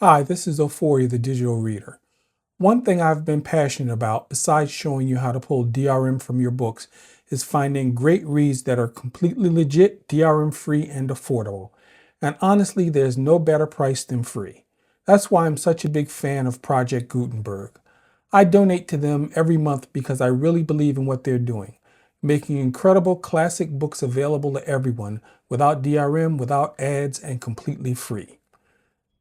Hi, this is Ophoria, the digital reader. One thing I've been passionate about, besides showing you how to pull DRM from your books, is finding great reads that are completely legit, DRM-free, and affordable. And honestly, there's no better price than free. That's why I'm such a big fan of Project Gutenberg. I donate to them every month because I really believe in what they're doing, making incredible classic books available to everyone without DRM, without ads, and completely free.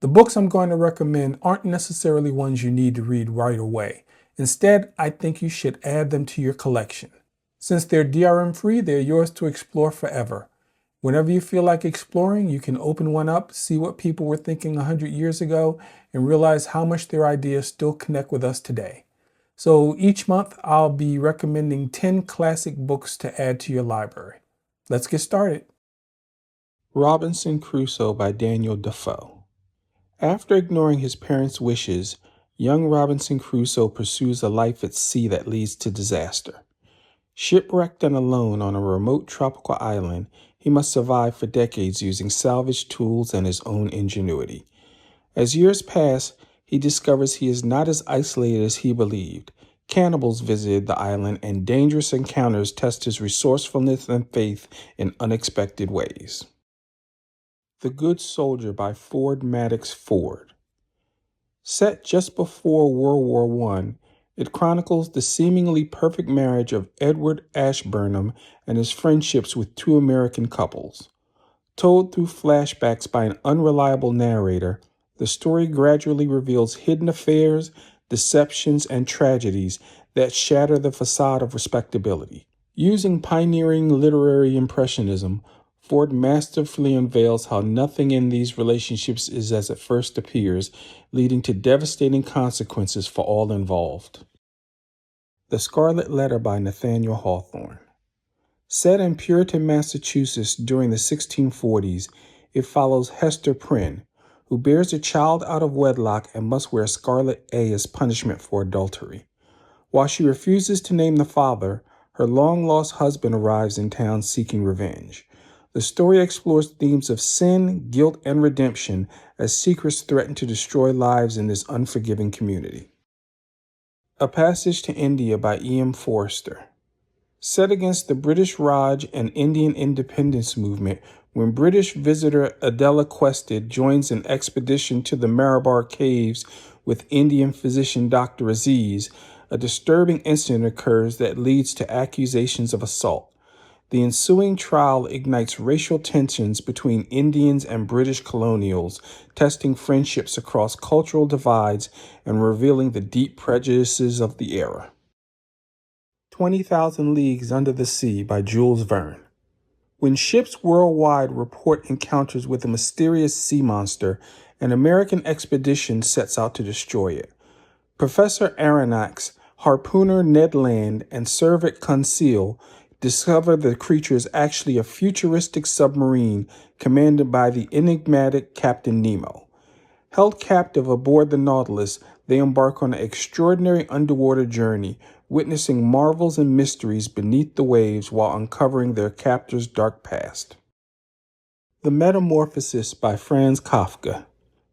The books I'm going to recommend aren't necessarily ones you need to read right away. Instead, I think you should add them to your collection. Since they're DRM free, they're yours to explore forever. Whenever you feel like exploring, you can open one up, see what people were thinking 100 years ago, and realize how much their ideas still connect with us today. So each month, I'll be recommending 10 classic books to add to your library. Let's get started. Robinson Crusoe by Daniel Defoe. After ignoring his parents' wishes, young Robinson Crusoe pursues a life at sea that leads to disaster. Shipwrecked and alone on a remote tropical island, he must survive for decades using salvaged tools and his own ingenuity. As years pass, he discovers he is not as isolated as he believed. Cannibals visited the island, and dangerous encounters test his resourcefulness and faith in unexpected ways. The Good Soldier by Madox Ford. Set just before World War I, it chronicles the seemingly perfect marriage of Edward Ashburnham and his friendships with two American couples. Told through flashbacks by an unreliable narrator, the story gradually reveals hidden affairs, deceptions, and tragedies that shatter the facade of respectability. Using pioneering literary impressionism, Ford masterfully unveils how nothing in these relationships is as it first appears, leading to devastating consequences for all involved. The Scarlet Letter by Nathaniel Hawthorne. Set in Puritan Massachusetts during the 1640s, it follows Hester Prynne, who bears a child out of wedlock and must wear scarlet A as punishment for adultery. While she refuses to name the father, her long-lost husband arrives in town seeking revenge. The story explores themes of sin, guilt, and redemption as secrets threaten to destroy lives in this unforgiving community. A Passage to India by E.M. Forster. Set against the British Raj and Indian independence movement, when British visitor Adela Quested joins an expedition to the Malabar Caves with Indian physician Dr. Aziz, a disturbing incident occurs that leads to accusations of assault. The ensuing trial ignites racial tensions between Indians and British colonials, testing friendships across cultural divides and revealing the deep prejudices of the era. 20,000 Leagues Under the Sea by Jules Verne. When ships worldwide report encounters with a mysterious sea monster, an American expedition sets out to destroy it. Professor Aronnax, harpooner Ned Land, and servant Conseil discover the creature is actually a futuristic submarine commanded by the enigmatic Captain Nemo. Held captive aboard the Nautilus, they embark on an extraordinary underwater journey, witnessing marvels and mysteries beneath the waves while uncovering their captor's dark past. The Metamorphosis by Franz Kafka.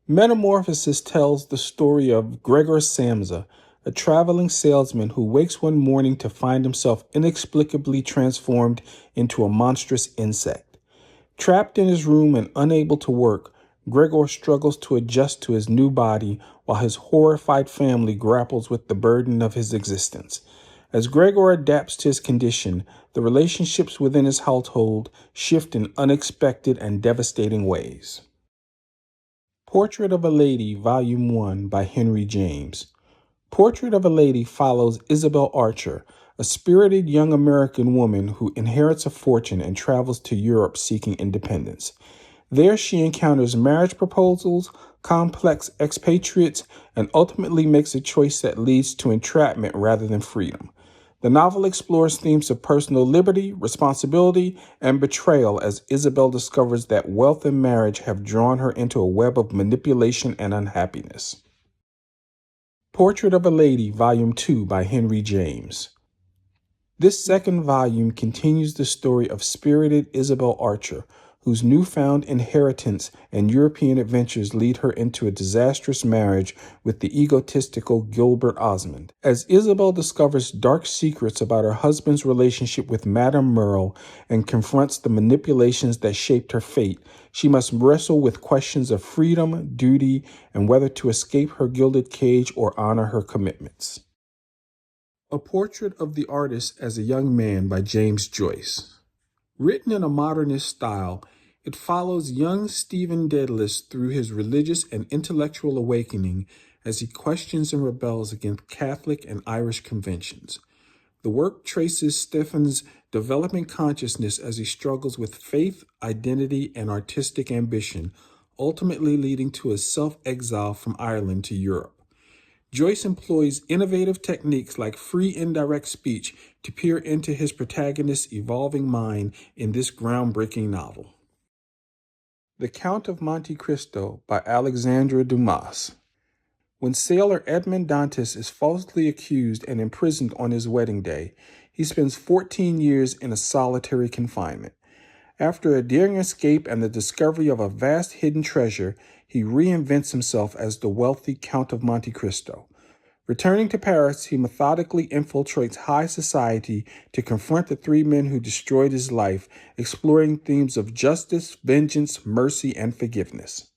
Metamorphosis tells the story of Gregor Samsa, a traveling salesman who wakes one morning to find himself inexplicably transformed into a monstrous insect. Trapped in his room and unable to work, Gregor struggles to adjust to his new body while his horrified family grapples with the burden of his existence. As Gregor adapts to his condition, the relationships within his household shift in unexpected and devastating ways. Portrait of a Lady, Volume 1 by Henry James. Portrait of a Lady follows Isabel Archer, a spirited young American woman who inherits a fortune and travels to Europe seeking independence. There she encounters marriage proposals, complex expatriates, and ultimately makes a choice that leads to entrapment rather than freedom. The novel explores themes of personal liberty, responsibility, and betrayal as Isabel discovers that wealth and marriage have drawn her into a web of manipulation and unhappiness. Portrait of a Lady, Volume 2 by Henry James. This second volume continues the story of spirited Isabel Archer, whose newfound inheritance and European adventures lead her into a disastrous marriage with the egotistical Gilbert Osmond. As Isabel discovers dark secrets about her husband's relationship with Madame Merle and confronts the manipulations that shaped her fate, she must wrestle with questions of freedom, duty, and whether to escape her gilded cage or honor her commitments. A Portrait of the Artist as a Young Man by James Joyce. Written in a modernist style, it follows young Stephen Dedalus through his religious and intellectual awakening as he questions and rebels against Catholic and Irish conventions. The work traces Stephen's developing consciousness as he struggles with faith, identity, and artistic ambition, ultimately leading to his self-exile from Ireland to Europe. Joyce employs innovative techniques like free indirect speech to peer into his protagonist's evolving mind in this groundbreaking novel. The Count of Monte Cristo by Alexandre Dumas. When sailor Edmond Dantes is falsely accused and imprisoned on his wedding day, he spends 14 years in a solitary confinement. After a daring escape and the discovery of a vast hidden treasure, he reinvents himself as the wealthy Count of Monte Cristo. Returning to Paris, he methodically infiltrates high society to confront the three men who destroyed his life, exploring themes of justice, vengeance, mercy, and forgiveness.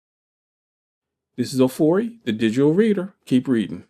This is Ofori, the Digital Reader. Keep reading.